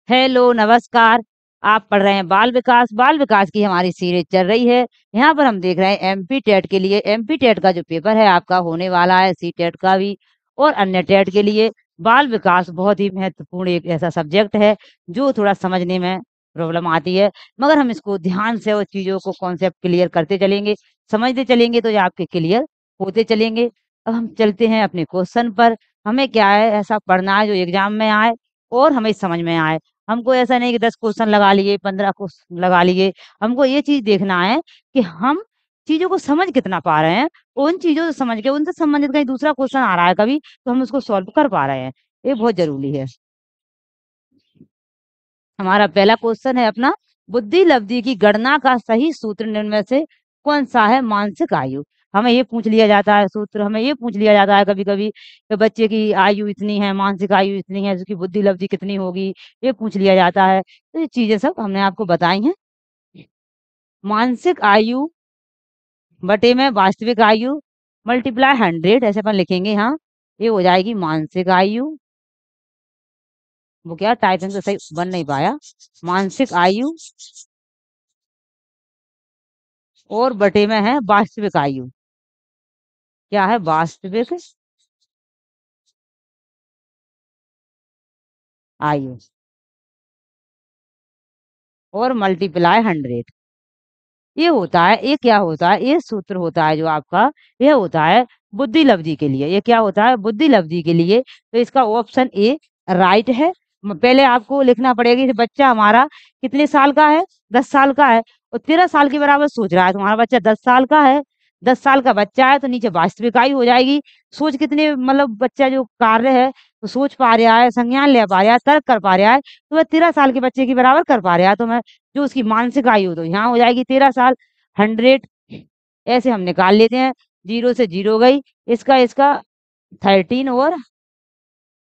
Hello, नमस्कार। आप पढ़ रहे हैं बाल विकास की हमारी सीरीज चल रही है। यहाँ पर हम देख रहे हैं एमपी टेट के लिए एमपी टेट का जो पेपर है आपका होने वाला है, सी टेट का भी और अन्य टेट के लिए। बाल विकास बहुत ही महत्वपूर्ण एक ऐसा सब्जेक्ट है जो थोड़ा समझने में प्रॉब्लम आती है, मगर हम इसको ध्यान से और चीज़ों को कॉन्सेप्ट क्लियर करते चलेंगे, समझते चलेंगे तो ये आपके क्लियर होते चलेंगे। अब हम चलते हैं अपने क्वेश्चन पर। हमें क्या है, ऐसा पढ़ना है जो एग्जाम में आए और हमें समझ में आए। हमको ऐसा नहीं कि 10 क्वेश्चन लगा लिए, 15 क्वेश्चन लगा लिए। हमको ये चीज़ देखना है कि हम चीज़ों को समझ कितना पा रहे हैं। उन चीज़ों से समझ के उनसे संबंधित कहीं दूसरा क्वेश्चन आ रहा है कभी, तो हम उसको सॉल्व कर पा रहे हैं। ये बहुत ज़रूरी है। हमारा पहला क्वेश्चन है अपना, बुद्धि लब्धि की गणना का सही सूत्र निम्न में से कौन सा है? मानसिक आयु। हमें ये पूछ लिया जाता है सूत्र, हमें ये पूछ लिया जाता है कभी-कभी कि बच्चे की आयु इतनी है, मानसिक आयु इतनी है, उसकी बुद्धि लब्धि कितनी होगी, ये पूछ लिया जाता है। तो ये चीज़ें सब हमने आपको बताई हैं। मानसिक आयु बटे में वास्तविक आयु मल्टीप्लाई 100 ऐसे अपन लिखेंगे। हाँ, ये हो जाएगी मानसिक आयु। वो क्या टाइपिंग तो सही बन नहीं पाया। मानसिक आयु और बटे में है वास्तविक आयु। क्या है? वास्तविक आयु और मल्टीप्लाई 100। ये होता है, ये क्या होता है, ये सूत्र होता है जो आपका, ये होता है बुद्धि लब्धि के लिए। ये क्या होता है? बुद्धि लब्धि के लिए। तो इसका ऑप्शन ए राइट है। पहले आपको लिखना पड़ेगा कि बच्चा हमारा कितने साल का है? 10 साल का है और 13 साल के बराबर सोच रहा है। तुम्हारा बच्चा 10 साल का है, 10 साल का बच्चा है तो नीचे वास्तविक आयु हो जाएगी। सोच कितने, मतलब बच्चा जो कार्य है तो सोच पा रहा है, संज्ञान ले पा रहा है, तर्क कर पा रहा है, तो वह 13 साल के बच्चे के बराबर कर पा रहा है। तो मैं जो उसकी मानसिक आयु तो यहाँ हो जाएगी 13 साल। 100 ऐसे हम निकाल लेते हैं। 0 से 0 गई, इसका इसका 13 और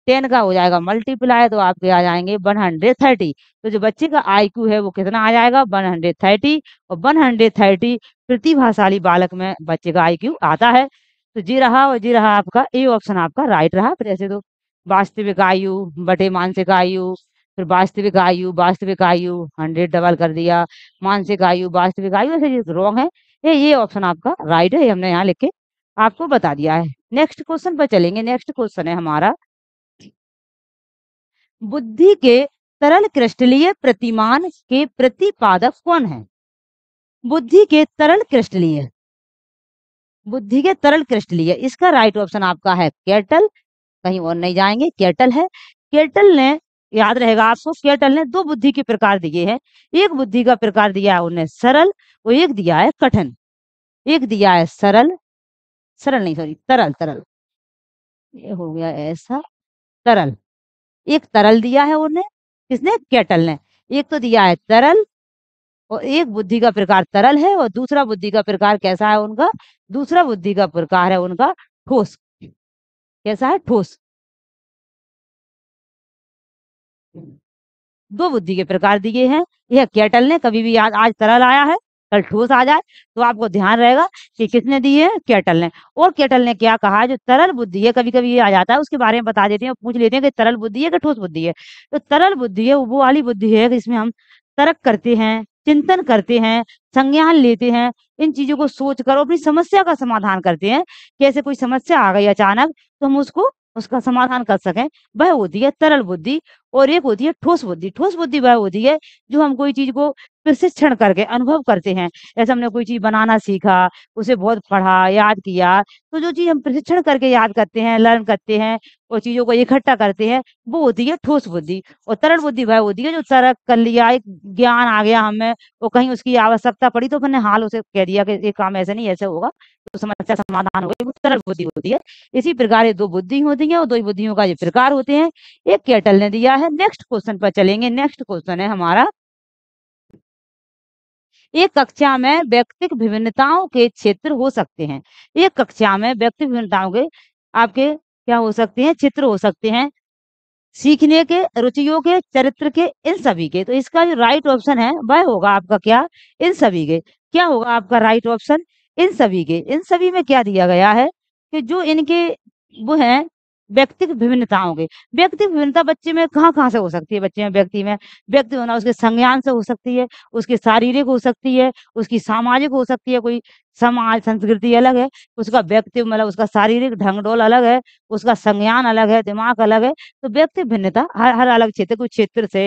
10 का हो जाएगा मल्टीप्लाई, तो आपके आ जाएंगे 130। तो जो बच्चे का आईक्यू है वो कितना आ जाएगा? 130। और 130 प्रतिभाशाली बालक में बच्चे का आईक्यू आता है। तो जी रहा, और जी रहा आपका ए ऑप्शन आपका राइट रहा। फिर ऐसे तो वास्तविक आयु बटे मानसिक आयु, फिर वास्तविक आयु 100 डबल कर दिया, मानसिक आयु वास्तविक आयु, ऐसे ये रॉन्ग है। ये ऑप्शन आपका राइट है, ये हमने यहाँ लिख के आपको बता दिया है। नेक्स्ट क्वेश्चन पर चलेंगे। नेक्स्ट क्वेश्चन है हमारा, बुद्धि के तरल क्रिस्टलीय प्रतिमान के प्रतिपादक कौन है? बुद्धि के तरल क्रिस्टलीय, बुद्धि के तरल क्रिस्टलीय, इसका राइट ऑप्शन आपका है केटल। कहीं और नहीं जाएंगे, केटल है। केटल ने, याद रहेगा आपको, केटल ने दो बुद्धि के प्रकार दिए हैं। एक बुद्धि का प्रकार दिया है उन्हें सरल और एक दिया है कठिन। एक दिया है सरल, सरल नहीं सॉरी तरल, तरल ये हो गया ऐसा, तरल। एक तरल दिया है उन्हें, किसने? केटल ने। एक तो दिया है तरल, और एक बुद्धि का प्रकार तरल है और दूसरा बुद्धि का प्रकार कैसा है उनका? दूसरा बुद्धि का प्रकार है उनका ठोस। कैसा है? ठोस। दो बुद्धि के प्रकार दिए हैं। यह केटल ने, कभी भी याद, आज तरल आया है कल ठोस आ जाए तो आपको ध्यान रहेगा कि किसने दिए हैं? केटल ने। और केटल ने क्या कहा, जो तरल बुद्धि है, कभी कभी ये आ जाता है, उसके बारे में बता देते हैं, पूछ लेते हैं कि तरल बुद्धि है कि ठोस बुद्धि है। तो तरल बुद्धि है वो वाली बुद्धि है कि इसमें हम तर्क करते हैं, चिंतन करते हैं, संज्ञान लेते हैं, इन चीजों को सोच कर अपनी समस्या का समाधान करते हैं। कैसे कोई समस्या आ गई अचानक तो हम उसको, उसका समाधान कर सकें, वह होती है तरल बुद्धि। और एक होती है ठोस बुद्धि। ठोस बुद्धि वह होती है जो हम कोई चीज को प्रशिक्षण करके अनुभव करते हैं। जैसे हमने कोई चीज बनाना सीखा, उसे बहुत पढ़ा, याद किया, तो जो चीज हम प्रशिक्षण करके याद करते हैं, लर्न करते हैं और चीजों को इकट्ठा करते हैं, वो होती है ठोस बुद्धि। और तरल बुद्धि वह होती है जो तर्क कर लिया, एक ज्ञान आ गया हमें और कहीं उसकी आवश्यकता पड़ी तो मैंने हाल उसे कह दिया कि ये काम ऐसे नहीं ऐसे होगा, तो समस्या समाधान हो गई, वो तरल बुद्धि होती है। इसी प्रकार ये दो बुद्धि होती है और दो बुद्धियों का ये प्रकार होते हैं। एक केटल ने दिया है। नेक्स्ट क्वेश्चन पर चलेंगे। नेक्स्ट क्वेश्चन है हमारा, एक कक्षा में व्यक्तिक विभिन्नताओं के क्षेत्र हो सकते हैं। एक कक्षा में व्यक्तिक विभिन्नताओं के आपके क्या हो सकते हैं? चित्र हो सकते हैं। सीखने के, रुचियों के, चरित्र के, इन सभी के। तो इसका जो राइट ऑप्शन है वह होगा आपका क्या? इन सभी के। क्या होगा आपका राइट ऑप्शन? इन सभी के। इन सभी में क्या दिया गया है कि जो इनके वो हैं व्यक्तिगत विभिन्नता होगी। व्यक्तिगत विभिन्नता बच्चे में कहाँ-कहाँ से हो सकती है? बच्चे में व्यक्ति होना उसके संज्ञान से हो सकती है, उसकी शारीरिक हो सकती है, उसकी सामाजिक हो सकती है, कोई समाज संस्कृति अलग है, उसका व्यक्ति मतलब उसका शारीरिक ढंग-डोल अलग है, उसका संज्ञान अलग है, दिमाग अलग है। तो व्यक्ति भिन्नता हर हर अलग क्षेत्र कोई क्षेत्र से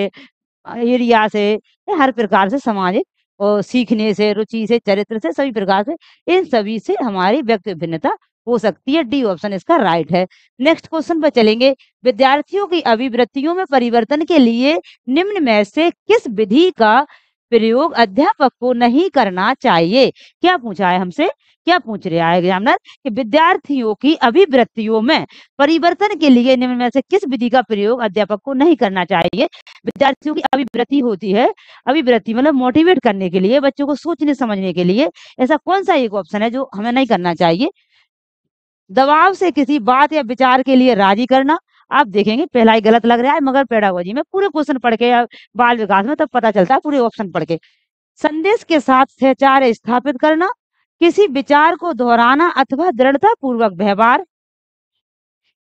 एरिया से या हर प्रकार से सामाजिक और सीखने से, रुचि से, चरित्र से सभी प्रकार से इन सभी से हमारी व्यक्ति भिन्नता हो सकती है। डी ऑप्शन इसका राइट है। नेक्स्ट क्वेश्चन पर चलेंगे। विद्यार्थियों की अभिवृत्तियों में परिवर्तन के लिए निम्न में से किस विधि का प्रयोग अध्यापक को नहीं करना चाहिए? क्या पूछा है हमसे? क्या पूछ रहा है एग्जामिनर कि विद्यार्थियों की अभिवृत्तियों में परिवर्तन के लिए निम्न में से किस विधि का प्रयोग अध्यापक को नहीं करना चाहिए? विद्यार्थियों की अभिवृत्ति होती है, अभिवृत्ति मतलब मोटिवेट करने के लिए, बच्चों को सोचने समझने के लिए ऐसा कौन सा एक ऑप्शन है जो हमें नहीं करना चाहिए? दबाव से किसी बात या विचार के लिए राजी करना। आप देखेंगे पहला ही गलत लग रहा है मगर पेडागोजी में पूरे क्वेश्चन पढ़ के या बाल विकास में तब पता चलता है पूरे ऑप्शन पढ़ के। संदेश के साथ सहचार स्थापित करना, किसी विचार को दोहराना अथवा दृढ़ता पूर्वक व्यवहार,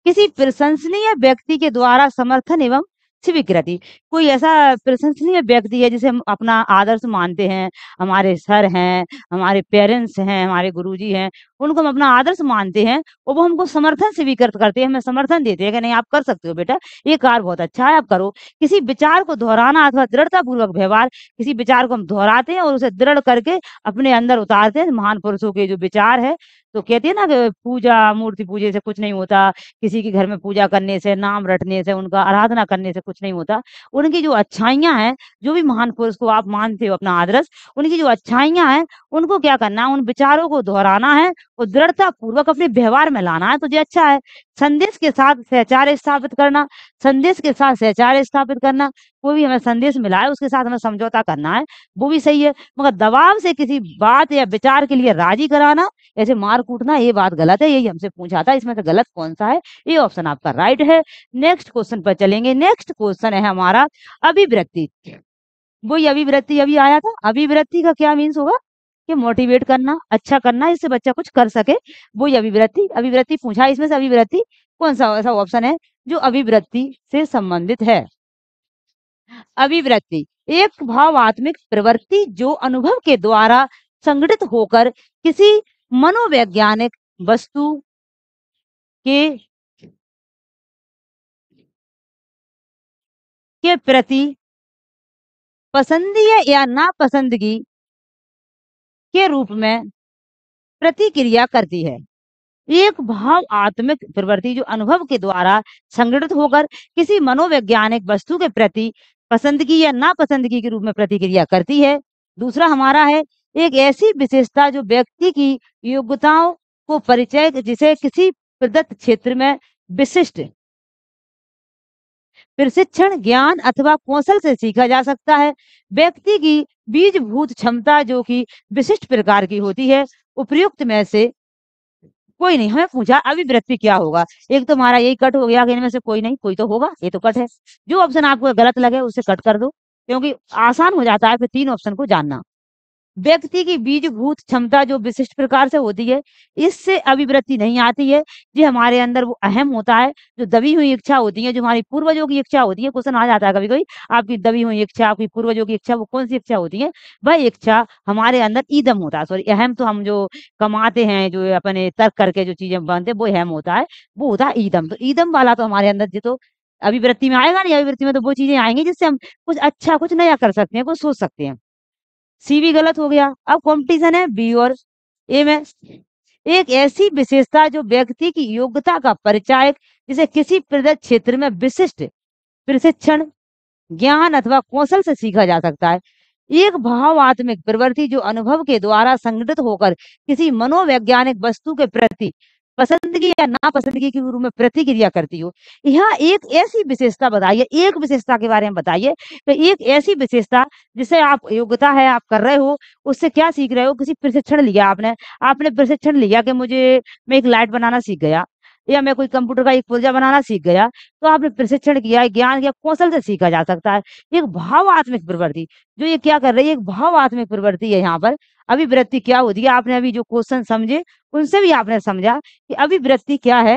किसी प्रशंसनीय व्यक्ति के द्वारा समर्थन एवं स्वीकृति। कोई ऐसा प्रशंसनीय व्यक्ति है जिसे हम अपना आदर्श मानते हैं, हमारे सर हैं, हमारे पेरेंट्स हैं, हमारे गुरुजी हैं, उनको हम अपना आदर्श मानते हैं और वो हमको समर्थन स्वीकृत करते हैं, हमें समर्थन देते हैं कि नहीं आप कर सकते हो बेटा, ये कार्य बहुत अच्छा है आप करो। किसी विचार को दोहराना अथवा दृढ़ता पूर्वक व्यवहार, किसी विचार को हम दोहराते हैं और उसे दृढ़ करके अपने अंदर उतारते हैं। महान पुरुषों के जो विचार है तो कहते हैं ना कि पूजा मूर्ति पूजे से कुछ नहीं होता, किसी के घर में पूजा करने से, नाम रटने से, उनका आराधना करने से कुछ नहीं होता। उनकी जो अच्छाइयाँ हैं, जो भी महान पुरुष को आप मानते हो अपना आदर्श, उनकी जो अच्छाइयाँ हैं, उनको क्या करना है, उन विचारों को दोहराना है और दृढ़ता पूर्वक अपने व्यवहार में लाना है, तो ये अच्छा है। संदेश के साथ सहचार स्थापित करना, संदेश के साथ सहचार स्थापित करना, कोई भी हमें संदेश मिला है उसके साथ हमें समझौता करना है, वो भी सही है। मगर दबाव से किसी बात या विचार के लिए राजी कराना, ऐसे मार कूटना, ये बात गलत है, यही हमसे पूछा था, इसमें से गलत कौन सा है? ये ऑप्शन आपका राइट है। नेक्स्ट क्वेश्चन पर चलेंगे। नेक्स्ट क्वेश्चन है हमारा अभिवृत्ति। वही अभिवृत्ति अभी आया था। अभिवृत्ति का क्या मीन्स होगा कि मोटिवेट करना, अच्छा करना, इससे बच्चा कुछ कर सके, वही अभिवृत्ति। अभिवृत्ति पूछा, इसमें से अभिवृत्ति कौन सा ऐसा ऑप्शन है जो अभिवृत्ति से संबंधित है? अभिवृत्ति एक भावात्मक प्रवृत्ति जो अनुभव के द्वारा संगठित होकर किसी मनोवैज्ञानिक वस्तु के प्रति पसंदीय या नापसंदगी के रूप में प्रतिक्रिया करती है। एक भावात्मक प्रवृत्ति जो अनुभव के द्वारा संगठित होकर किसी मनोवैज्ञानिक वस्तु के प्रति पसंदगी या नापसंदगी के रूप में प्रतिक्रिया करती है। दूसरा हमारा है एक ऐसी विशेषता जो व्यक्ति की योग्यताओं को परिचय जिसे किसी प्रदत्त क्षेत्र में विशिष्ट प्रशिक्षण ज्ञान अथवा कौशल से सीखा जा सकता है। व्यक्ति की बीजभूत क्षमता जो कि विशिष्ट प्रकार की होती है। उपयुक्त में से कोई नहीं। हमें पूछा अभिवृत्ति क्या होगा, एक तो हमारा यही कट हो गया कि इनमें से कोई नहीं, कोई तो होगा, ये तो कट है। जो ऑप्शन आपको गलत लगे उसे कट कर दो, क्योंकि आसान हो जाता है फिर तीन ऑप्शन को जानना। व्यक्ति की बीजभूत क्षमता जो विशिष्ट प्रकार से होती है, इससे अभिवृत्ति नहीं आती है। ये हमारे अंदर वो अहम होता है, जो दबी हुई इच्छा होती है, जो हमारी पूर्वजों की इच्छा होती है। क्वेश्चन आ जाता है कभी कभी, आपकी दबी हुई इच्छा, आपकी पूर्वजों की इच्छा, वो कौन सी इच्छा होती है? वह इच्छा हमारे अंदर ईदम होता है। सॉरी, अहम तो हम जो कमाते हैं, जो अपने तर्क करके जो चीजें बनते हैं, वो अहम होता है, वो होता है ईदम। तो ईदम वाला तो हमारे अंदर, जो तो अभिवृत्ति में आएगा नहीं, अभिवृत्ति में तो वो चीजें आएंगी जिससे हम कुछ अच्छा, कुछ नया कर सकते हैं, कुछ सोच सकते हैं। सी भी गलत हो गया। अब कंपटीशन है बी और ए में। एक ऐसी विशेषता जो व्यक्ति की योग्यता का परिचायक जिसे किसी प्रदत्त क्षेत्र में विशिष्ट प्रशिक्षण ज्ञान अथवा कौशल से सीखा जा सकता है। एक भावात्मक प्रवृत्ति जो अनुभव के द्वारा संगठित होकर किसी मनोवैज्ञानिक वस्तु के प्रति पसंदगी या नापसंदगी के रूप में प्रतिक्रिया करती हो। यहाँ एक ऐसी विशेषता बताइए, एक विशेषता के बारे में बताइए। तो एक ऐसी विशेषता जिसे आप योग्यता है, आप कर रहे हो, उससे क्या सीख रहे हो? किसी प्रशिक्षण लिया आपने प्रशिक्षण लिया कि मैं एक लाइट बनाना सीख गया, या मैं कोई कंप्यूटर का एक पुर्जा बनाना सीख गया, तो आपने प्रशिक्षण किया, ज्ञान किया, कौशल से सीखा जा सकता है। एक भावात्मक प्रवृत्ति जो ये क्या कर रही है, एक भावात्मक प्रवृत्ति है। यहाँ पर अभिवृत्ति क्या होती है, आपने अभी जो क्वेश्चन समझे उनसे भी आपने समझा कि अभिवृत्ति क्या है।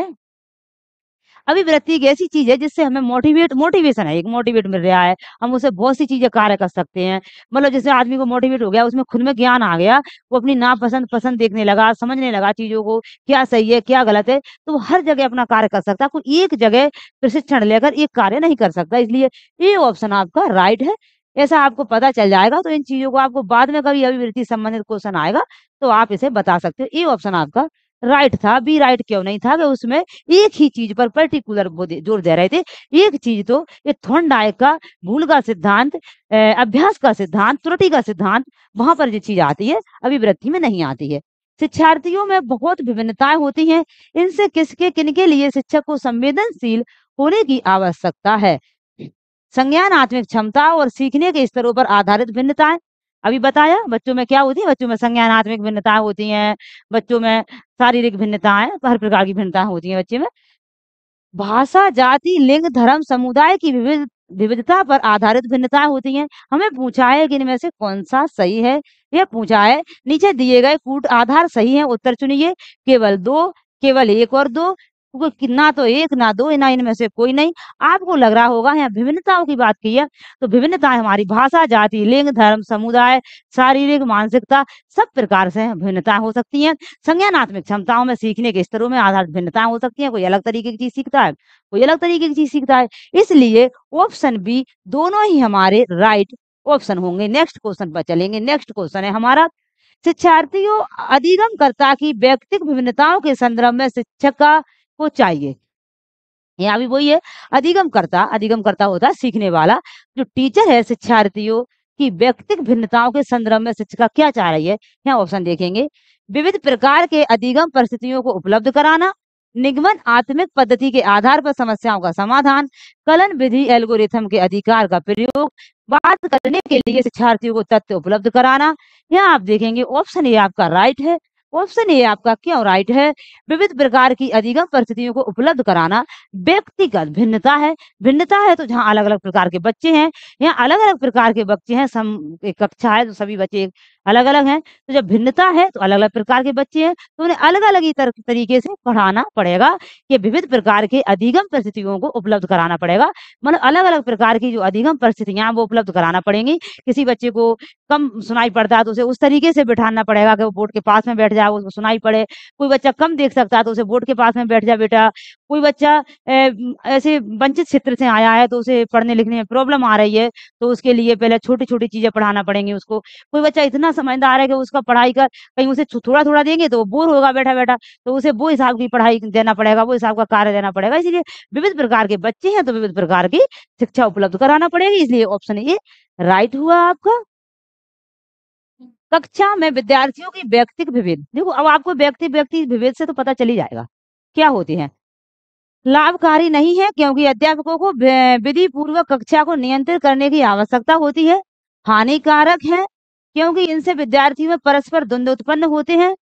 अभिवृत्ति एक ऐसी चीज़ है जिससे हमें मोटिवेशन है, एक मोटिवेट मिल रहा है। हम उससे बहुत सी चीज़ें कार्य कर सकते हैं। मतलब जैसे आदमी को मोटिवेट हो गया, उसमें खुद में ज्ञान आ गया, वो अपनी नापसंद, पसंद देखने लगा, समझने लगा चीज़ों को, क्या सही है, क्या गलत है, तो वो हर जगह अपना कार्य कर सकता है। कोई एक जगह प्रशिक्षण लेकर एक कार्य नहीं कर सकता। इसलिए ये ऑप्शन आपका राइट है। ऐसा आपको पता चल जाएगा, तो इन चीज़ों को आपको बाद में कभी अभिवृत्ति संबंधित क्वेश्चन आएगा, तो आप इसे बता सकते हो। ये ऑप्शन आपका राइट था। बी राइट क्यों नहीं था कि उसमें एक ही चीज़ पर पर्टिकुलर वो जोर दे रहे थे। एक चीज़ तो ये थॉर्नडाइक का भूल का सिद्धांत, अभ्यास का सिद्धांत, त्रुटि का सिद्धांत, वहाँ पर ये चीज़ आती है, अभिवृत्ति में नहीं आती है। शिक्षार्थियों में बहुत विभिन्नताएँ होती हैं। इनसे किनके लिए शिक्षक को संवेदनशील होने की आवश्यकता है। संज्ञानात्मक क्षमता और सीखने के स्तरों पर आधारित भिन्नताएँ। अभी बताया बच्चों में क्या होती है, बच्चों में संज्ञानात्मक भिन्नताएँ होती हैं, बच्चों में शारीरिक भिन्नताएँ, हर प्रकार की भिन्नताएँ होती हैं बच्चे में। भाषा, जाति, लिंग, धर्म, समुदाय की विविधता पर आधारित भिन्नताएँ होती हैं। हमें पूछा है कि इनमें से कौन-सा सही है? यह पूछा है, नीचे दिए गए कूट आधार सही हैं, उत्तर चुनिए। केवल 2, केवल 1 और 2, ना तो 1, ना 2, ना इनमें से कोई नहीं। आपको लग रहा होगा यहाँ विभिन्नताओं की बात की है, तो विभिन्नताएँ हमारी भाषा, जाति, लिंग, धर्म, समुदाय, शारीरिक, मानसिकता, सब प्रकार से भिन्नताएँ हो सकती हैं। संज्ञानात्मक क्षमताओं में सीखने के स्तरों में आधारित भिन्नताएँ हो सकती हैं। कोई अलग तरीके की चीज़ सीखता है, कोई अलग तरीके की चीज़ सीखता है। इसलिए ऑप्शन बी दोनों ही हमारे राइट ऑप्शन होंगे। नेक्स्ट क्वेश्चन पर चलेंगे। नेक्स्ट क्वेश्चन है हमारा, शिक्षार्थियों अधिगमकर्ता की व्यक्तिगत विभिन्नताओं के संदर्भ में शिक्षक को चाहिए। यहाँ भी वही है, अधिगमकर्ता होता है सीखने वाला। जो टीचर है शिक्षार्थियों की व्यक्तिगत भिन्नताओं के संदर्भ में शिक्षिका क्या चाह रही है, यहाँ ऑप्शन देखेंगे। विविध प्रकार के अधिगम परिस्थितियों को उपलब्ध कराना, निगमन आत्मिक पद्धति के आधार पर समस्याओं का समाधान, कलन विधि एल्गोरिथम के अधिकार का प्रयोग, बात करने के लिए शिक्षार्थियों को तथ्य उपलब्ध कराना। यहाँ आप देखेंगे ऑप्शन ए आपका राइट है। ऑप्शन ए आपका क्यों राइट है? विविध प्रकार की अधिगम परिस्थितियों को उपलब्ध कराना व्यक्तिगत भिन्नता है। भिन्नता है तो जहाँ अलग-अलग प्रकार के बच्चे हैं, यहाँ अलग-अलग प्रकार के बच्चे हैं, एक कक्षा है तो सभी बच्चे अलग-अलग हैं। तो जब भिन्नता है तो अलग-अलग प्रकार के बच्चे हैं, तो उन्हें अलग-अलग ही तरीके से पढ़ाना पड़ेगा। कि विविध प्रकार के अधिगम परिस्थितियों को उपलब्ध कराना पड़ेगा। मतलब अलग-अलग प्रकार की जो अधिगम परिस्थितियाँ वो उपलब्ध कराना पड़ेंगी। किसी बच्चे को कम सुनाई पड़ता है तो उसे उस तरीके से बिठाना पड़ेगा कि वो बोर्ड के पास में बैठ जाए, उसको सुनाई पड़े। कोई बच्चा कम देख सकता है तो उसे बोर्ड के पास में बैठ जा बेटा। कोई बच्चा ऐसे वंचित क्षेत्र से आया है तो उसे पढ़ने लिखने में प्रॉब्लम आ रही है, तो उसके लिए पहले छोटी-छोटी चीज़ें पढ़ाना पड़ेंगी उसको। कोई बच्चा इतना समझदार है कि उसका पढ़ाई का कहीं उसे थोड़ा-थोड़ा देंगे तो वो बोर होगा बैठा-बैठा, तो उसे वो हिसाब की पढ़ाई देना पड़ेगा, वो हिसाब का कार्य देना पड़ेगा। इसीलिए विविध प्रकार के बच्चे हैं तो विविध प्रकार की शिक्षा उपलब्ध कराना पड़ेगी। इसलिए ऑप्शन ए राइट हुआ आपका। कक्षा में विद्यार्थियों की व्यक्तिगत विभेद, देखो अब आपको व्यक्ति विभेद से तो पता चल ही जाएगा क्या होती है। लाभकारी नहीं है क्योंकि अध्यापकों को विधि पूर्वक कक्षा को नियंत्रित करने की आवश्यकता होती है। हानिकारक है क्योंकि इनसे विद्यार्थियों में परस्पर द्वंद्व उत्पन्न होते हैं।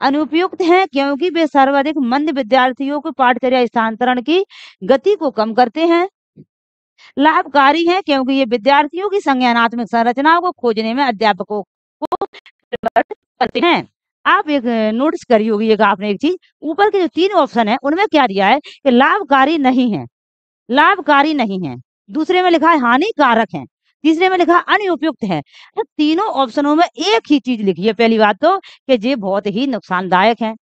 अनुपयुक्त है क्योंकि वे सर्वाधिक मंद विद्यार्थियों को पाठचर्या स्थानांतरण की गति को कम करते हैं। लाभकारी है क्योंकि ये विद्यार्थियों की संज्ञानात्मक संरचनाओं को खोजने में अध्यापकों को परिवर्तित करते हैं। आप एक नोटिस करी होगी एक आपने एक चीज, ऊपर के जो 3 ऑप्शन है उनमें क्या दिया है कि लाभकारी नहीं है, लाभकारी नहीं है। दूसरे में लिखा है हानिकारक है, तीसरे में लिखा अनुपयुक्त है। तो तीनों ऑप्शनों में एक ही चीज लिखी है। पहली बात तो कि ये बहुत ही नुकसानदायक है।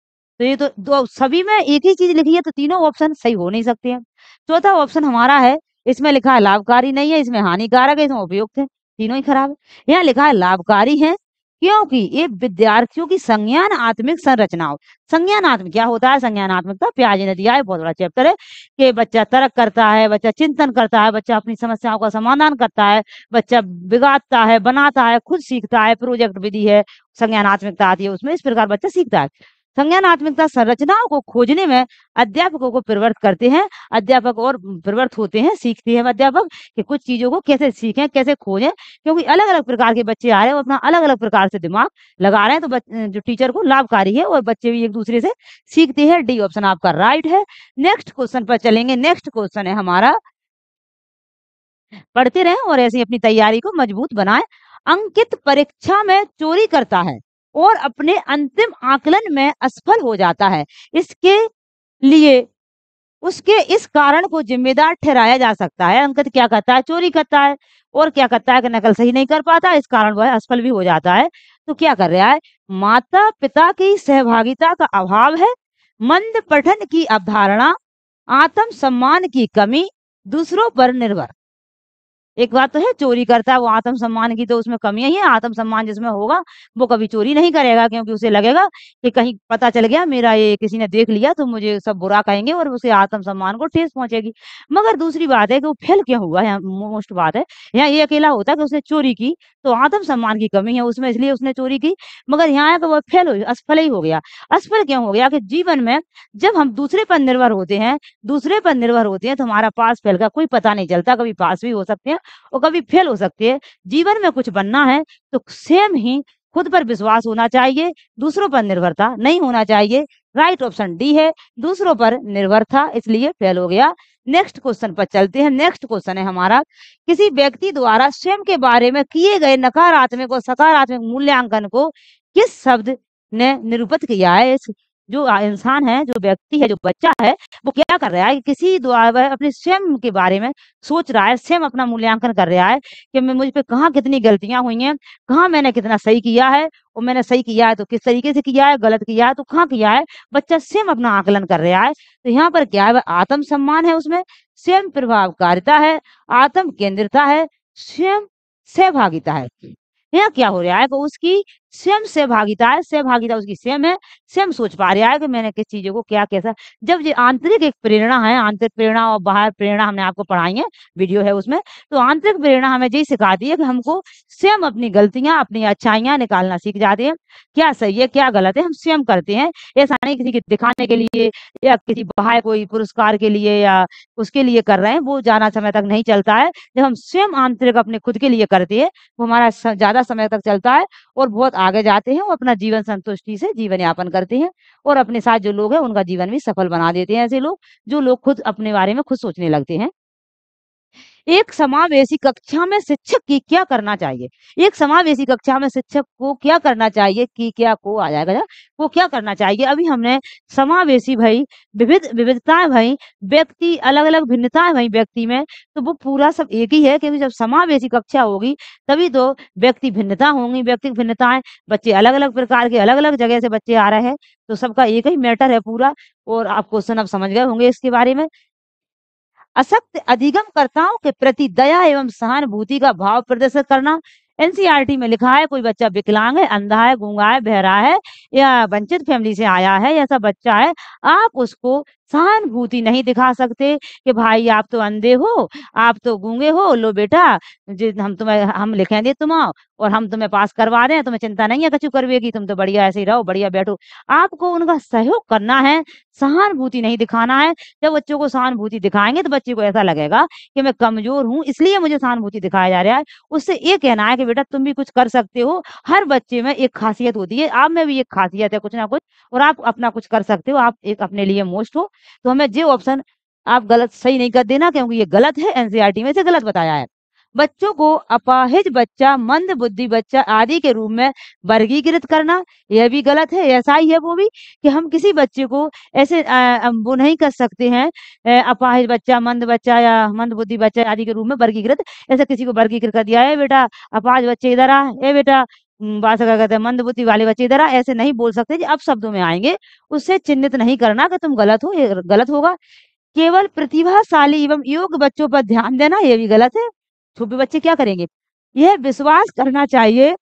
तो ये तो दो सभी में एक ही चीज लिखी है, तो तीनों ऑप्शन सही हो नहीं सकते हैं। चौथा ऑप्शन हमारा है, इसमें लिखा है लाभकारी नहीं है, इसमें हानिकारक है, इसमें उपयुक्त है, तीनों ही खराब है। यहाँ लिखा है लाभकारी है क्योंकि ये विद्यार्थियों की संज्ञान आत्मिक संरचनाओं, संज्ञानात्मक क्या होता है, संज्ञानात्मकता प्याजी ने दिया है, बहुत बड़ा चैप्टर है कि बच्चा तर्क करता है, बच्चा चिंतन करता है, बच्चा अपनी समस्याओं का समाधान करता है, बच्चा बिगाड़ता है, बनाता है, खुद सीखता है, प्रोजेक्ट विधि है, संज्ञानात्मकता आती है उसमें, इस प्रकार बच्चा सीखता है। संज्ञानात्मकता संरचनाओं को खोजने में अध्यापकों को प्रवृत्त करते हैं। अध्यापक और प्रवृत्त होते हैं, सीखते हैं अध्यापक कि कुछ चीजों को कैसे सीखें, कैसे खोजें, क्योंकि अलग-अलग प्रकार के बच्चे आ रहे हैं, वो अपना अलग-अलग प्रकार से दिमाग लगा रहे हैं, तो जो टीचर को लाभकारी है और बच्चे भी एक दूसरे से सीखते हैं। डी ऑप्शन आपका राइट है। नेक्स्ट क्वेश्चन पर चलेंगे। नेक्स्ट क्वेश्चन है हमारा, पढ़ते रहें और ऐसे ही अपनी तैयारी को मजबूत बनाएं। अंकित परीक्षा में चोरी करता है और अपने अंतिम आकलन में असफल हो जाता है। इसके लिए उसके इस कारण को जिम्मेदार ठहराया जा सकता है। अंकित क्या करता है? चोरी करता है। और क्या करता है कि नकल सही नहीं कर पाता, इस कारण वह असफल भी हो जाता है। तो क्या कर रहा है? माता पिता की सहभागिता का अभाव है, मंद पठन की अवधारणा, आत्म सम्मान की कमी, दूसरों पर निर्भर। एक बात तो है, चोरी करता है वो आत्मसम्मान की तो उसमें कमी ही है। आत्मसम्मान जिसमें होगा वो कभी चोरी नहीं करेगा, क्योंकि उसे लगेगा कि कहीं पता चल गया मेरा, ये किसी ने देख लिया तो मुझे सब बुरा कहेंगे और उसे आत्मसम्मान को ठेस पहुंचेगी। मगर दूसरी बात है कि वो फेल क्यों हुआ, यहाँ मोस्ट बात है। यहाँ ये अकेला होता है कि उसने चोरी की तो आत्मसम्मान की कमी है उसमें, इसलिए उसने चोरी की। मगर यहाँ है कि वो फेल हो, असफल ही हो गया। असफल क्यों हो गया? कि जीवन में जब हम दूसरे पर निर्भर होते हैं, तो हमारा पास फेल का कोई पता नहीं चलता। कभी पास भी हो सकते हैं और कभी फेल हो सकती है। जीवन में कुछ बनना है तो सेम ही खुद पर विश्वास होना चाहिए, दूसरों पर निर्भरता नहीं होना चाहिए। राइट ऑप्शन डी है, दूसरों पर निर्भर था इसलिए फेल हो गया। नेक्स्ट क्वेश्चन पर चलते हैं। नेक्स्ट क्वेश्चन है हमारा, किसी व्यक्ति द्वारा स्वयं के बारे में किए गए नकारात्मक और सकारात्मक मूल्यांकन को किस शब्द ने निरूपित किया है? जो इंसान है, जो व्यक्ति है, जो बच्चा है, वो क्या कर रहा है? किसी द्वारा वह अपने स्वयं के बारे में सोच रहा है, स्वयं अपना मूल्यांकन कर रहा है कि मैं, मुझ पे कहाँ कितनी गलतियां हुई हैं, कहाँ मैंने कितना सही किया है, और मैंने सही किया है तो किस तरीके से किया है, गलत किया है तो कहाँ किया है। बच्चा स्वयं अपना आकलन कर रहा है। तो यहाँ पर क्या है? वह आत्म सम्मान है, उसमें स्वयं प्रभावकारिता है, आत्म केंद्रिता है, स्वयं सहभागिता है। यहाँ क्या हो रहा है कि उसकी स्वयं सहभागिता है, सहभागिता उसकी स्वयं है, स्वयं सोच पा रहा है कि मैंने किस चीजों को क्या कैसा। जब ये आंतरिक एक प्रेरणा है, आंतरिक प्रेरणा और बाहर प्रेरणा हमने आपको पढ़ाई है, वीडियो है उसमें। तो आंतरिक प्रेरणा हमें यही सिखाती है कि हमको स्वयं अपनी गलतियां, अपनी अच्छाइयां निकालना सीख जाते हैं। क्या सही है क्या गलत है हम स्वयं करते हैं, ऐसा नहीं किसी के दिखाने के लिए या किसी बाहर कोई पुरस्कार के लिए या उसके लिए कर रहे हैं, वो ज्यादा समय तक नहीं चलता है। जब हम स्वयं आंतरिक अपने खुद के लिए करते हैं, वो हमारा ज्यादा समय तक चलता है और बहुत आगे जाते हैं, वो अपना जीवन संतुष्टि से जीवन यापन करते हैं और अपने साथ जो लोग हैं उनका जीवन भी सफल बना देते हैं। ऐसे लोग जो लोग खुद अपने बारे में खुद सोचने लगते हैं। एक समावेशी कक्षा में शिक्षक की क्या करना चाहिए? एक समावेशी कक्षा में शिक्षक को क्या करना चाहिए? कि क्या को आ जाएगा ना, वो क्या करना चाहिए? अभी हमने समावेशी भई, विविधताएं भई, व्यक्ति अलग अलग भिन्नताएं भई व्यक्ति में, तो वो पूरा सब एक ही है। क्योंकि जब समावेशी कक्षा होगी तभी तो व्यक्ति भिन्नता होंगी, व्यक्तिगत भिन्नताएं, बच्चे अलग अलग प्रकार के अलग अलग जगह से बच्चे आ रहे हैं, तो सबका एक ही मैटर है पूरा। और आप क्वेश्चन अब समझ गए होंगे इसके बारे में। अशक्त अधिगमकर्ताओं के प्रति दया एवं सहानुभूति का भाव प्रदर्शित करना। एनसीईआरटी में लिखा है, कोई बच्चा विकलांग है, अंधा है, गूंगा है, बहरा है या वंचित फैमिली से आया है, ऐसा बच्चा है, आप उसको सहानुभूति नहीं दिखा सकते कि भाई आप तो अंधे हो, आप तो गूंगे हो, लो बेटा हम लिखेंगे तुम आओ और हम तुम्हें पास करवा दें, तुम्हें चिंता नहीं है कछु करवेगी, तुम तो बढ़िया ऐसे ही रहो, बढ़िया बैठो। आपको उनका सहयोग करना है, सहानुभूति नहीं दिखाना है। जब बच्चों को सहानुभूति दिखाएंगे तो बच्चे को ऐसा लगेगा कि मैं कमजोर हूँ इसलिए मुझे सहानुभूति दिखाया जा रहा है। उससे ये कहना है कि बेटा तुम भी कुछ कर सकते हो। हर बच्चे में एक खासियत होती है, आप में भी एक खासियत है कुछ ना कुछ, और आप अपना कुछ कर सकते हो, आप एक अपने लिए मोस्ट हो। तो हमें जो ऑप्शन आप गलत सही नहीं कर देना, क्योंकि ये गलत है, एनसीईआरटी में से गलत बताया है। बच्चों को अपाहिज बच्चा, मंद बुद्धि बच्चा आदि के रूप में वर्गीकृत करना, यह भी गलत है। ऐसा ही है वो भी कि हम किसी बच्चे को ऐसे वो नहीं कर सकते हैं, अपाहिज बच्चा, मंद बच्चा या मंद बुद्धि बच्चा आदि के रूप में वर्गीकृत। ऐसे किसी को वर्गीकृत कर दिया है, बेटा अपाहिज बच्चे इधर आ, ए बेटा बात क्या कहते हैं मंद बुद्धि वाले बच्चे इधर आ, ऐसे नहीं बोल सकते जी। अब शब्दों में आएंगे, उससे चिन्हित नहीं करना कि तुम गलत हो, ये गलत होगा। केवल प्रतिभाशाली एवं योग्य बच्चों पर ध्यान देना, ये भी गलत है। छोटे बच्चे क्या करेंगे? यह विश्वास करना चाहिए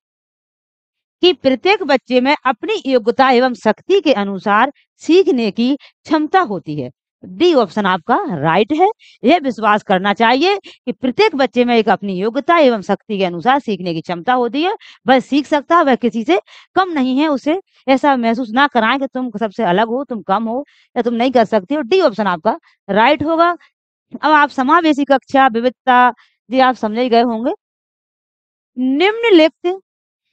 कि प्रत्येक बच्चे में अपनी योग्यता एवं शक्ति के अनुसार सीखने की क्षमता होती है। डी ऑप्शन आपका राइट है। यह विश्वास करना चाहिए कि प्रत्येक बच्चे में एक अपनी योग्यता एवं शक्ति के अनुसार सीखने की क्षमता होती है। वह सीख सकता है, वह किसी से कम नहीं है। उसे ऐसा महसूस ना कराएं कि तुम सबसे अलग हो, तुम कम हो या तुम नहीं कर सकते हो। डी ऑप्शन आपका राइट होगा। अब आप समावेशी कक्षा, विविधता जी आप समझ ही गए होंगे। निम्नलिखित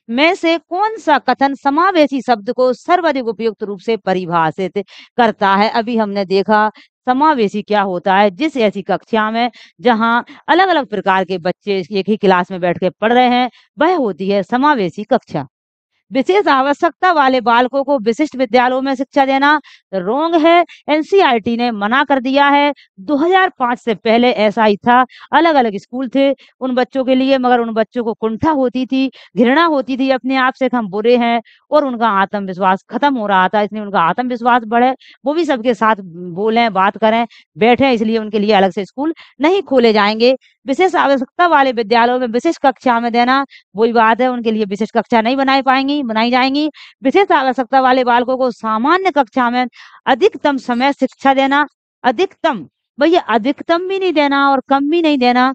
में से कौन सा कथन समावेशी शब्द को सर्वाधिक उपयुक्त रूप से परिभाषित करता है? अभी हमने देखा समावेशी क्या होता है। जिस ऐसी कक्षा में जहां अलग अलग प्रकार के बच्चे एक ही क्लास में बैठ के पढ़ रहे हैं, वह होती है समावेशी कक्षा। विशेष आवश्यकता वाले बालकों को विशिष्ट विद्यालयों में शिक्षा देना रोंग है। एनसीईआरटी ने मना कर दिया है। 2005 से पहले ऐसा ही था, अलग-अलग स्कूल थे उन बच्चों के लिए, मगर उन बच्चों को कुंठा होती थी, घृणा होती थी अपने आप से कि हम बुरे हैं और उनका आत्मविश्वास खत्म हो रहा था। इसलिए उनका आत्मविश्वास बढ़े, वो भी सबके साथ बोलें, बात करें, बैठें, इसलिए उनके लिए अलग से स्कूल नहीं खोले जाएँगे। विशेष आवश्यकता वाले विद्यालयों में विशिष्ट कक्षा में देना, वही बात है, उनके लिए विशेष कक्षा नहीं बनाई जाएँगी। विशेष आवश्यकता वाले बालकों को सामान्य कक्षा में अधिकतम समय शिक्षा देना, अधिकतम, भैया अधिकतम भी नहीं देना और कम भी नहीं देना।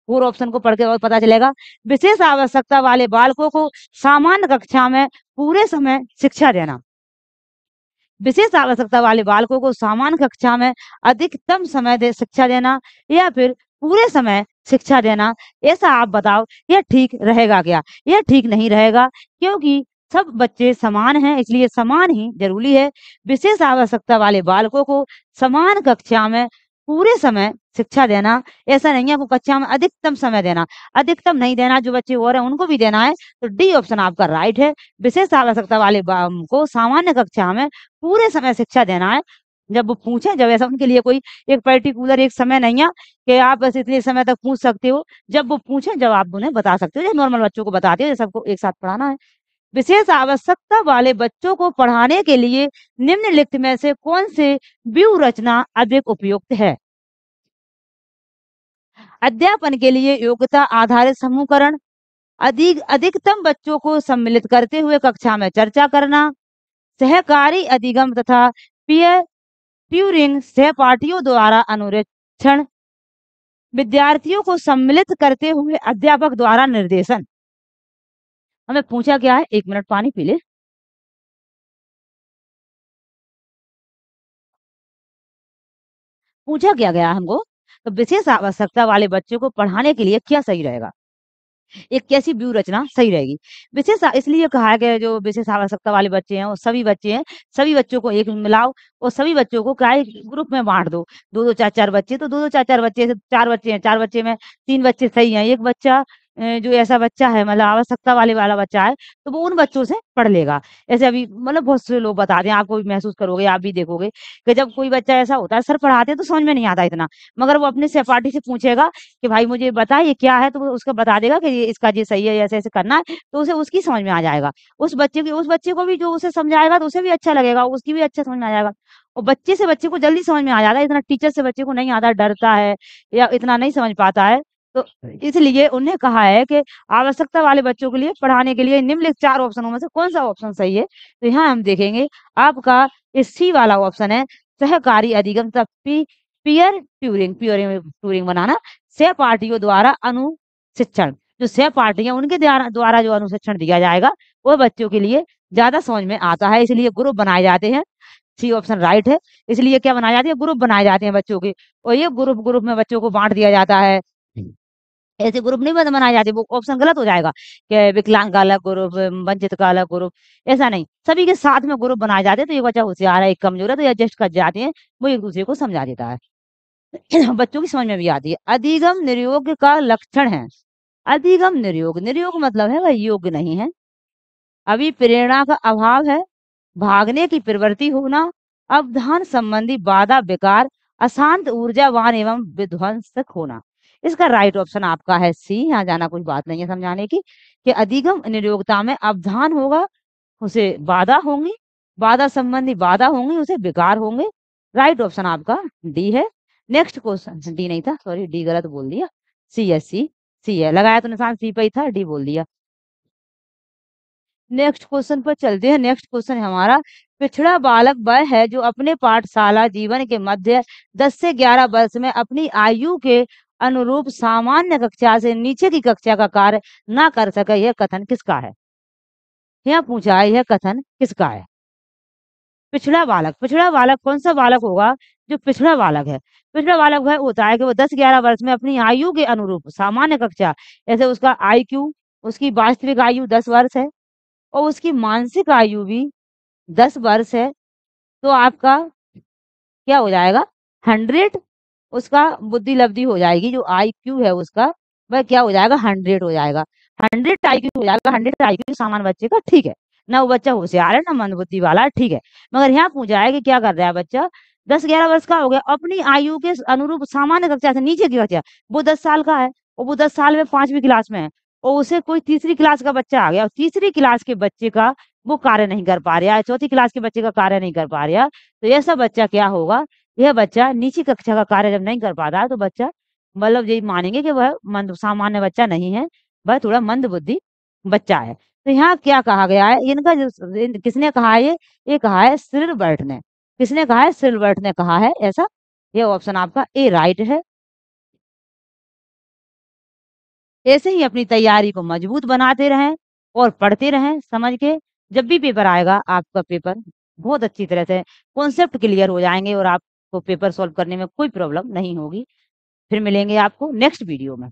पूरे ऑप्शन को पढ़ के और पता चलेगा। विशेष आवश्यकता वाले बालकों को सामान्य कक्षा में पूरे समय शिक्षा देना। विशेष आवश्यकता वाले बालकों को सामान्य कक्षा में अधिकतम समय दे शिक्षा देना या फिर पूरे समय शिक्षा देना, ऐसा आप बताओ, यह ठीक रहेगा क्या? यह ठीक नहीं रहेगा, क्योंकि सब बच्चे समान हैं, इसलिए समान ही ज़रूरी है। विशेष आवश्यकता वाले बालकों को समान कक्षा में पूरे समय शिक्षा देना, ऐसा नहीं है वो कक्षा में अधिकतम समय देना, अधिकतम नहीं देना, जो बच्चे और हैं उनको भी देना है, तो डी ऑप्शन आपका राइट है। विशेष आवश्यकता वाले को सामान्य कक्षा में पूरे समय शिक्षा देना है। जब वो पूछें, जब ऐसा उनके लिए कोई एक पर्टिकुलर एक समय नहीं है कि आप बस इतने समय तक पूछ सकते हो। जब वो पूछें, जब आप उन्हें बता सकते हो, जैसे नॉर्मल बच्चों को बताते हो, जैसे सबको एक साथ पढ़ाना है। विशेष आवश्यकता वाले बच्चों को पढ़ाने के लिए निम्नलिखित में से कौन से व्यूह रचना अधिक उपयुक्त है? अध्यापन के लिए योग्यता आधारित समूहकरण, अधिकतम बच्चों को सम्मिलित करते हुए कक्षा में चर्चा करना, सहकारी अधिगम तथा पीयर ट्यूरिंग सहपाठियों द्वारा अनुरीक्षण, विद्यार्थियों को सम्मिलित करते हुए अध्यापक द्वारा निर्देशन। हमें पूछा क्या है, 1 मिनट पानी पी ले। पूछा क्या गया हमको, तो विशेष आवश्यकता वाले बच्चों को पढ़ाने के लिए क्या सही रहेगा? एक कैसी व्यूह रचना सही रहेगी? इसलिए कहा गया है, जो विशेष आवश्यकता वाले बच्चे हैं, वो सभी बच्चे हैं, सभी बच्चों को एक में मिलाओ और सभी बच्चों को क्या है, ग्रुप में बाँट दो। 2-2 4-4 बच्चे, तो 2-2 4-4 बच्चे से 4 बच्चे हैं, 4 बच्चे में 3 बच्चे सही हैं, 1 बच्चा जो ऐसा बच्चा है, मतलब आवश्यकता वाला बच्चा है, तो वो उन बच्चों से पढ़ लेगा। ऐसे अभी मतलब बहुत से लोग बताते हैं, आपको भी महसूस करोगे, आप भी देखोगे कि जब कोई बच्चा ऐसा होता है, सर पढ़ाते हैं तो समझ में नहीं आता इतना, मगर वो अपने सहपाठी से पूछेगा कि भाई मुझे बता ये क्या है, तो वो उसको बता देगा कि ये इसका ये सही है, ऐसे-ऐसे करना है, तो उसे उसकी समझ में आ जाएगा। उस बच्चे को भी जो उसे समझाएगा तो उसे भी अच्छा लगेगा, उसकी भी अच्छा समझ में आ जाएगा। और बच्चे से बच्चे को जल्दी समझ में आ जाता है, इतना टीचर से बच्चे को नहीं आता, डरता है या इतना नहीं समझ पाता है। तो इसलिए उन्हें कहा है कि आवश्यकता वाले बच्चों के लिए पढ़ाने के लिए निम्नलिखित 4 ऑप्शनों में से कौन-सा ऑप्शन सही है? तो यहाँ हम देखेंगे, आपका सी वाला ऑप्शन है, सहकारी अधिगम तथा पीयर ट्यूरिंग बनाना, सहपाठियों द्वारा अनुशिक्षण। जो सहपाठी हैं उनके द्वारा द्वारा जो अनुशिक्षण दिया जाएगा, वो बच्चों के लिए ज़्यादा समझ में आता है, इसलिए ग्रुप बनाए जाते हैं। सी ऑप्शन राइट है। इसलिए क्या बनाए जाते हैं, ग्रुप बनाए जाते हैं बच्चों के, और ये ग्रुप में बच्चों को बाँट दिया जाता है। ऐसे ग्रुप नहीं बनाए जाते, वो ऑप्शन गलत हो जाएगा कि विकलांग का अलग ग्रुप, वंचित का अलग ग्रुप, ऐसा नहीं। सभी के साथ में ग्रुप बनाए जाते हैं, तो एक बच्चा होशियार है, एक कमज़ोर है, तो एडजस्ट कर जाते हैं, वो एक-दूसरे को समझा देता है। बच्चों की समझ में भी आती है। अधिगम निर्योग्य का लक्षण है। अधिगम निर्योग मतलब है वह योग्य नहीं है। अभी प्रेरणा का अभाव है, भागने की प्रवृत्ति होना, अवधान संबंधी बाधा विकार, अशांत ऊर्जावान एवं विध्वंसक होना। इसका राइट ऑप्शन आपका है सी। यहाँ जाना कोई बात नहीं है समझाने की, कि अधिगम निर्योग्यता में अवधान होगा, उसे बाधा होंगी, बाधा संबंधी बाधा होंगी, उसे विकार होंगे। राइट ऑप्शन आपका डी है। नेक्स्ट क्वेश्चन, डी नहीं था, सॉरी, डी गलत बोल दिया। सी है, लगाया तो निशान सी पे ही था, डी बोल दिया। नेक्स्ट क्वेश्चन पर चलते हैं। नेक्स्ट क्वेश्चन है हमारा, पिछड़ा बालक वह है जो अपने पाठशाला जीवन के मध्य 10 से 11 वर्ष में अपनी आयु के अनुरूप सामान्य कक्षा से नीचे की कक्षा का कार्य ना कर सके। यह कथन किसका है? यहाँ पूछा है, यह कथन किसका है? पिछड़ा बालक कौन सा बालक होगा जो पिछड़ा बालक है? पिछड़ा बालक वह होता है कि वो 10-11 वर्ष में अपनी आयु के अनुरूप सामान्य कक्षा, जैसे उसका आईक्यू, उसकी वास्तविक आयु 10 वर्ष है और उसकी मानसिक आयु भी 10 वर्ष है, तो आपका क्या हो जाएगा, 100 उसका बुद्धि लब्धि हो जाएगी, जो आईक्यू है उसका वह क्या हो जाएगा 100 हो जाएगा। 100 आईक्यू हो जाएगा, 100 आईक्यू सामान्य बच्चे का, ठीक है। ना वो बच्चा होशियार है ना मंदबुद्धि वाला है, ठीक है। मगर यहाँ पूछा है कि क्या कर रहा है बच्चा, 10-11 वर्ष का हो गया, अपनी आयु के अनुरूप सामान्य कक्षा से नीचे की कक्षा, वो 10 साल का है और वो 10 साल में 5वीं क्लास में है, और उसे कोई तीसरी क्लास का बच्चा आ गया और तीसरी क्लास के बच्चे का वो कार्य नहीं कर पा रहा है, चौथी क्लास के बच्चे का कार्य नहीं कर पा रहा, तो ऐसा बच्चा क्या होगा, यह बच्चा नीची कक्षा का कार्य जब नहीं कर पाता है तो बच्चा मतलब यही मानेंगे कि वह मंद सामान्य बच्चा नहीं है, वह थोड़ा मंदबुद्धि बच्चा है। तो यहाँ क्या कहा गया है, इनका जो किसने कहा है ये कहा है सिल्बर्ट ने। किसने कहा है? सिल्बर्ट ने कहा है ऐसा। ये ऑप्शन आपका ए राइट है। ऐसे ही अपनी तैयारी को मजबूत बनाते रहें और पढ़ते रहें समझ के। जब भी पेपर आएगा आपका पेपर बहुत अच्छी तरह से कॉन्सेप्ट क्लियर हो जाएँगे और आपको पेपर सॉल्व करने में कोई प्रॉब्लम नहीं होगी। फिर मिलेंगे आपको नेक्स्ट वीडियो में।